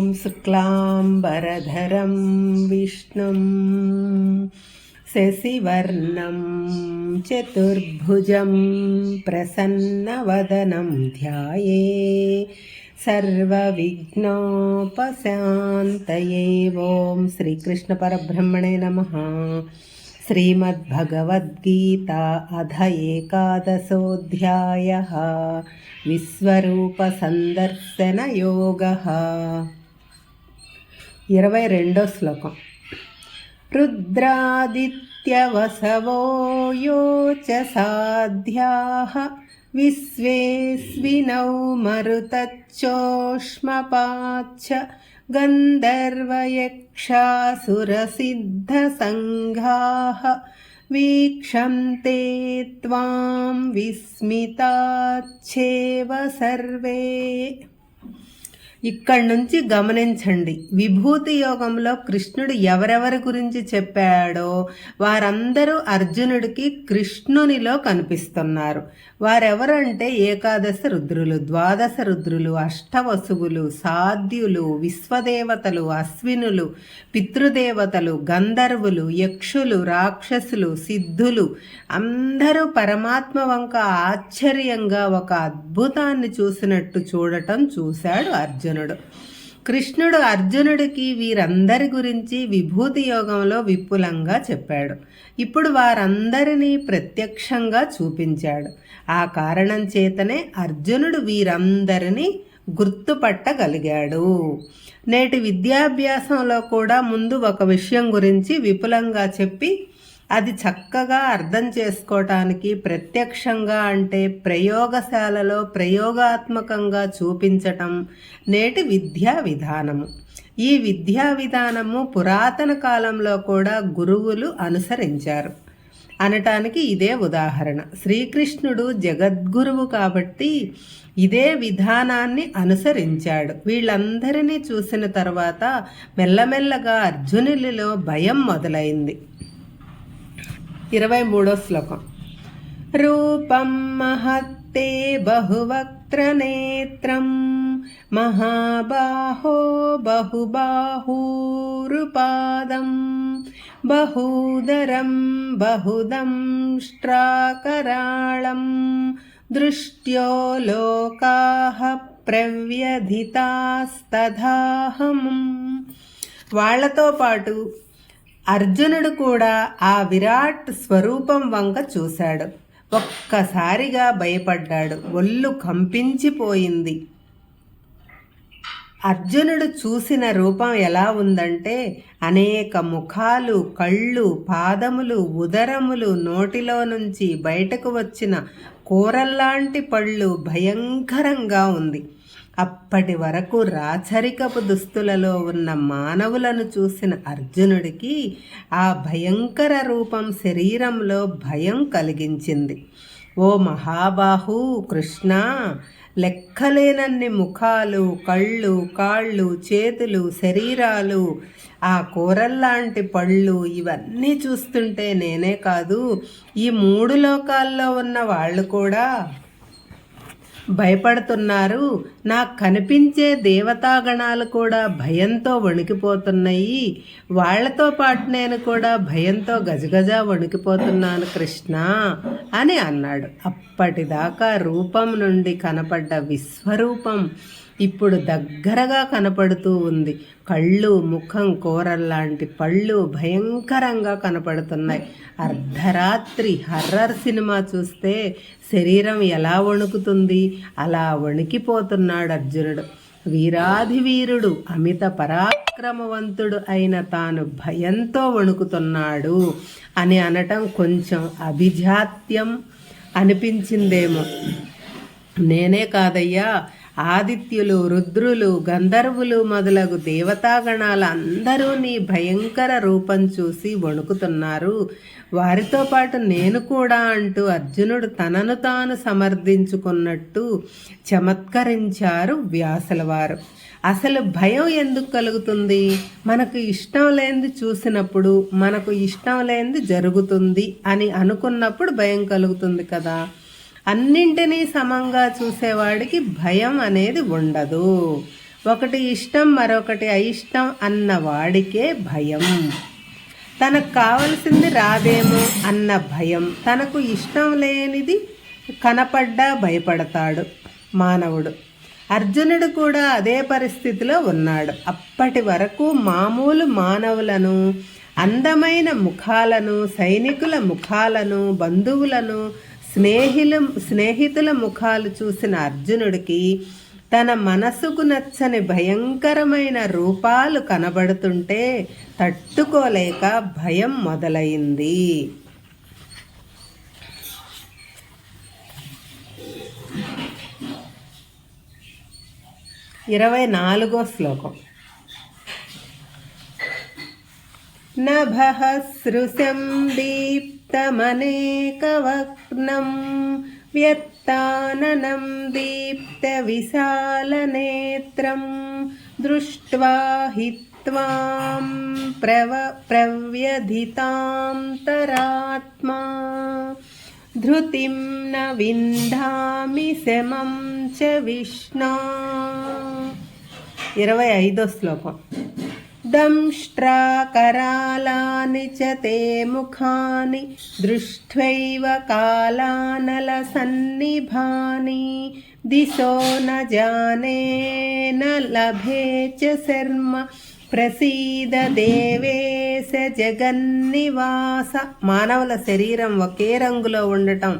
ॐ शुक्लाम्बरधरं विष्णुं शशिवर्णं चतुर्भुजं प्रसन्नवदनं ध्याये सर्वविघ्नोपशान्तये। ॐ श्रीकृष्णपरब्रह्मणे नमः। श्रीमद्भगवद्गीता अध एकादशोऽध्यायः विश्वरूपसन्दर्शनयोगः। 22వ శ్లోకం। रुद्रादित्यवसवो यो च साध्याः विश्वेस्विनौ मरुतच्चोष्मपाच्च गन्धर्वयक्षासुरसिद्धसङ्घाः वीक्षन्ते त्वां विस्मिताच्छेव सर्वे। ఇక్కడి నుంచి గమనించండి, విభూతి యోగంలో కృష్ణుడు ఎవరెవరి గురించి చెప్పాడో వారందరూ అర్జునుడికి కృష్ణునిలో కనిపిస్తున్నారు. వారెవరంటే ఏకాదశ రుద్రులు, ద్వాదశ రుద్రులు, అష్టవసువులు, సాధ్యులు, విశ్వదేవతలు, అశ్వినులు, పితృదేవతలు, గంధర్వులు, యక్షులు, రాక్షసులు, సిద్ధులు అందరూ పరమాత్మ వంక ఆశ్చర్యంగా ఒక అద్భుతాన్ని చూసినట్టు చూశాడు అర్జునుడు. కృష్ణుడు అర్జునుడికి వీరందరి గురించి విభూతి యోగంలో విపులంగా చెప్పాడు. ఇప్పుడు వారందరినీ ప్రత్యక్షంగా చూపించాడు. ఆ కారణం చేతనే అర్జునుడు వీరందరినీ గుర్తుపట్టగలిగాడు. నేటి విద్యాభ్యాసంలో కూడా ముందు ఒక విషయం గురించి విపులంగా చెప్పి అది చక్కగా అర్థం చేసుకోవటానికి ప్రత్యక్షంగా అంటే ప్రయోగశాలలో ప్రయోగాత్మకంగా చూపించటం నేటి విద్యా విధానము. ఈ విద్యా విధానము పురాతన కాలంలో కూడా గురువులు అనుసరించారు అనటానికి ఇదే ఉదాహరణ. శ్రీకృష్ణుడు జగద్గురువు కాబట్టి ఇదే విధానాన్ని అనుసరించాడు. వీళ్ళందరినీ చూసిన తర్వాత మెల్లమెల్లగా అర్జునులలో భయం మొదలైంది. 23వ శ్లోకం। రూపం మహత్తే బహువక్త్రనేత్రం మహాబాహో బహుబాహూరుపాదం బహూదరం బహుదంష్ట్రాకరాళం దృష్ట్యో లోకాః ప్రవ్యధితాస్తథాహం। వాళ్లతో పాటు అర్జునుడు కూడా ఆ విరాట్ స్వరూపం వంక చూశాడు. ఒక్కసారిగా భయపడ్డాడు. ఒళ్ళు కంపించిపోయింది. అర్జునుడు చూసిన రూపం ఎలా ఉందంటే అనేక ముఖాలు, కళ్ళు, పాదములు, ఉదరములు, నోటిలో నుంచి బయటకు వచ్చిన కూరల్లాంటి పళ్ళు భయంకరంగా ఉంది. అప్పటి వరకు రాచరికపు దుస్తులలో ఉన్న మానవులను చూసిన అర్జునుడికి ఆ భయంకర రూపం శరీరంలో భయం కలిగించింది. ఓ మహాబాహు కృష్ణ, లెక్కలేనన్ని ముఖాలు, కళ్ళు, కాళ్ళు, చేతులు, శరీరాలు, ఆ కూరల్లాంటి పళ్ళు ఇవన్నీ చూస్తుంటే నేనే కాదు ఈ 3 లోకాల్లో ఉన్న వాళ్ళు కూడా భయపడుతున్నారు. నాకు కనిపించే దేవతాగణాలు కూడా భయంతో వణికిపోతున్నాయి. వాళ్లతో పాటు నేను కూడా భయంతో గజగజ వణికిపోతున్నాను కృష్ణ అని అన్నాడు. అప్పటిదాకా రూపం నుండి కనపడ్డ విశ్వరూపం ఇప్పుడు దగ్గరగా కనపడుతూ ఉంది. కళ్ళు, ముఖం, కూరల్లాంటి పళ్ళు భయంకరంగా కనపడుతున్నాయి. అర్ధరాత్రి హర్రర్ సినిమా చూస్తే శరీరం ఎలా వణుకుతుంది అలా వణికిపోతున్నాడు అర్జునుడు. వీరాధివీరుడు, అమిత పరాక్రమవంతుడు అయిన తాను భయంతో వణుకుతున్నాడు అని అనటం కొంచెం అభిజాత్యం అనిపించిందేమో. నేనే కాదయ్యా, ఆదిత్యులు, రుద్రులు, గంధర్వులు మొదలగు దేవతాగణాలు అందరూ నీ భయంకర రూపం చూసి వణుకుతున్నారు. వారితో పాటు నేను కూడా అంటూ అర్జునుడు తనను తాను సమర్థించుకున్నట్టు చమత్కరించారు వ్యాసుల వారు. అసలు భయం ఎందుకు కలుగుతుంది? మనకు ఇష్టం లేనిది చూసినప్పుడు, మనకు ఇష్టం లేనిది జరుగుతుంది అని అనుకున్నప్పుడు భయం కలుగుతుంది కదా. అన్నింటినీ సమంగా చూసేవాడికి భయం అనేది ఉండదు. ఒకటి ఇష్టం మరొకటి అయిష్టం అన్న వాడికే భయం. తనకు కావలసింది రాదేమో అన్న భయం. తనకు ఇష్టం లేనిది కనపడ్డా భయపడతాడు మానవుడు. అర్జునుడు కూడా అదే పరిస్థితిలో ఉన్నాడు. అప్పటి వరకు మామూలు మానవులను, అందమైన ముఖాలను, సైనికుల ముఖాలను, బంధువులను, స్నేహితుల ముఖాలు చూసిన అర్జునుడికి తన మనసుకు నచ్చని భయంకరమైన రూపాలు కనబడుతుంటే తట్టుకోలేక భయం మొదలైంది. 24వ శ్లోకం. నభః సృశం దీప్తమనేకవక్నం వ్యత్తాననం దీప్త విశాలనేత్రం దృష్ట్వా హి త్వాం ప్రవ్యధితాం తరాత్మా ధృతిం న వింధామి శమం చ విష్ణా. 25వ శ్లోకం. దంష్ట్రాకరాళాని చ తే ముఖాని దృష్ట్వైవ కాలానలసన్నిభాని దిశో న జానే న లభే చ శర్మ ప్రసీద దేవేశ జగన్నివాస. మానవుల శరీరం ఒకే రంగులో ఉండటం,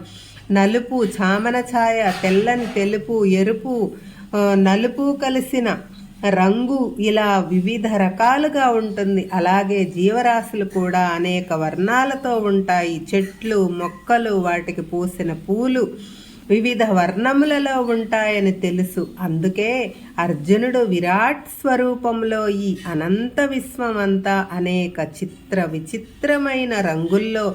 నలుపు, చామన ఛాయ, తెల్లని తెలుపు, ఎరుపు, నలుపు కలిసిన రంగు, ఇలా వివిధ రకాలుగా ఉంటుంది. అలాగే జీవరాశులు కూడా అనేక వర్ణాలతో ఉంటాయి. చెట్లు, మొక్కలు, వాటికి పూసిన పూలు వివిధ వర్ణములలో ఉంటాయని తెలుసు. అందుకే అర్జునుడు విరాట్ స్వరూపంలో ఈ అనంత విశ్వమంతా అనేక విచిత్రమైన రంగుల్లో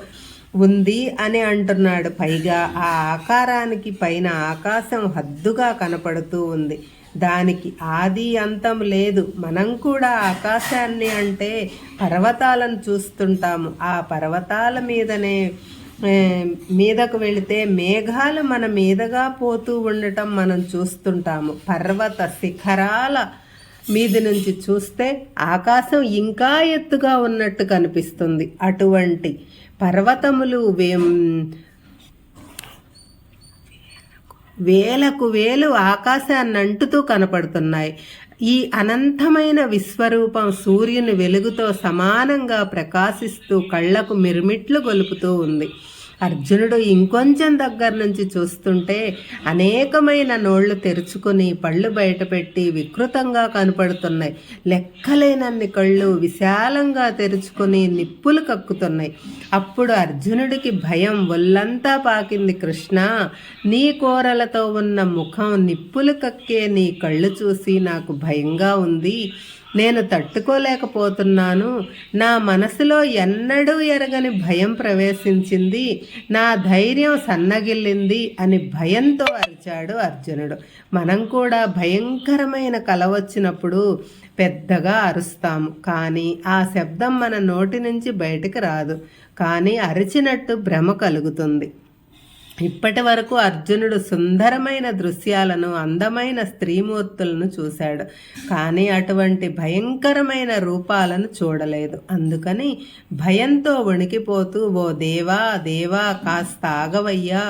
ఉంది అని అంటున్నాడు. పైగా ఆ ఆకారానికి పైన ఆకాశం హద్దుగా కనపడుతూ ఉంది. దానికి ఆది అంతం లేదు. మనం కూడా ఆకాశాన్ని అంటే పర్వతాలను చూస్తుంటాము. ఆ పర్వతాల మీదకు వెళితే మేఘాలు మన మీదగా పోతూ ఉండటం మనం చూస్తుంటాము. పర్వత శిఖరాల మీది నుంచి చూస్తే ఆకాశం ఇంకా ఎత్తుగా ఉన్నట్టు కనిపిస్తుంది. అటువంటి పర్వతములు వేలకు వేలు ఆకాశాన్ని అంటుతూ కనపడుతున్నాయి. ఈ అనంతమైన విశ్వరూపం సూర్యుని వెలుగుతో సమానంగా ప్రకాశిస్తూ కళ్ళకు మిరుమిట్లు గొలుపుతూ ఉంది. అర్జునుడు ఇంకొంచెం దగ్గర నుంచి చూస్తుంటే అనేకమైన నోళ్లు తెరుచుకుని పళ్ళు బయటపెట్టి వికృతంగా కనపడుతున్నాయి. లెక్కలేనన్ని కళ్ళు విశాలంగా తెరుచుకుని నిప్పులు కక్కుతున్నాయి. అప్పుడు అర్జునుడికి భయం ఒళ్ళంతా పాకింది. కృష్ణ, నీ కోరలతో ఉన్న ముఖం, నిప్పులు కక్కే నీ కళ్ళు చూసి నాకు భయంగా ఉంది. నేను తట్టుకోలేకపోతున్నాను. నా మనసులో ఎన్నడూ ఎరగని భయం ప్రవేశించింది. నా ధైర్యం సన్నగిల్లింది అని భయంతో అరిచాడు అర్జునుడు. మనం కూడా భయంకరమైన కల వచ్చినప్పుడు పెద్దగా అరుస్తాము, కానీ ఆ శబ్దం మన నోటి నుంచి బయటకు రాదు. కానీ అరిచినట్టు భ్రమ కలుగుతుంది. ఇప్పటి వరకు అర్జునుడు సుందరమైన దృశ్యాలను, అందమైన స్త్రీమూర్తులను చూశాడు, కానీ అటువంటి భయంకరమైన రూపాలను చూడలేదు. అందుకని భయంతో వణికిపోతూ, ఓ దేవా దేవా, కాస్త ఆగవయ్యా,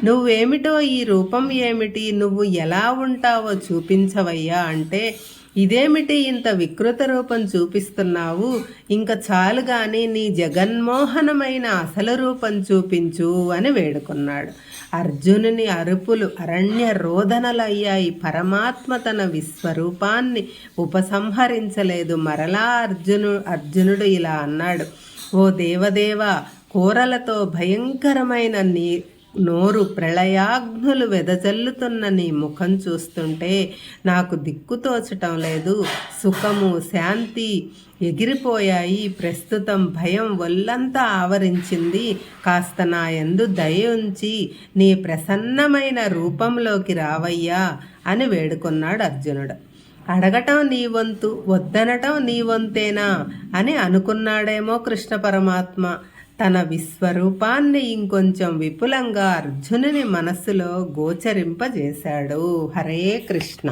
నువ్వేమిటో, ఈ రూపం ఏమిటి, నువ్వు ఎలా ఉంటావో చూపించవయ్యా అంటే, ఇదేమిటి ఇంత వికృత రూపం చూపిస్తున్నావు, ఇంక చాలు గాని నీ జగన్మోహనమైన అసలు రూపం చూపించు అని వేడుకున్నాడు. అర్జునుని అరుపులు అరణ్య రోదనలయ్యాయి. పరమాత్మ తన విశ్వరూపాన్ని ఉపసంహరించలేదు. మరలా అర్జునుడు ఇలా అన్నాడు, ఓ దేవదేవ, కోరలతో భయంకరమైన నోరు ప్రళయాగ్నులు వెదజల్లుతున్న నీ ముఖం చూస్తుంటే నాకు దిక్కు తోచటం లేదు. సుఖము, శాంతి ఎగిరిపోయాయి. ప్రస్తుతం భయం ఒళ్ళంతా ఆవరించింది. కాస్త నా యందు దయ ఉంచి నీ ప్రసన్నమైన రూపంలోకి రావయ్యా అని వేడుకున్నాడు అర్జునుడు. అడగటం నీ వంతు, వద్దనటం నీ వంతేనా అని అనుకున్నాడేమో కృష్ణ పరమాత్మ. తన విశ్వరూపాన్ని ఇంకొంచెం విపులంగా అర్జునుని మనస్సులో గోచరింపజేశాడు. హరే కృష్ణ.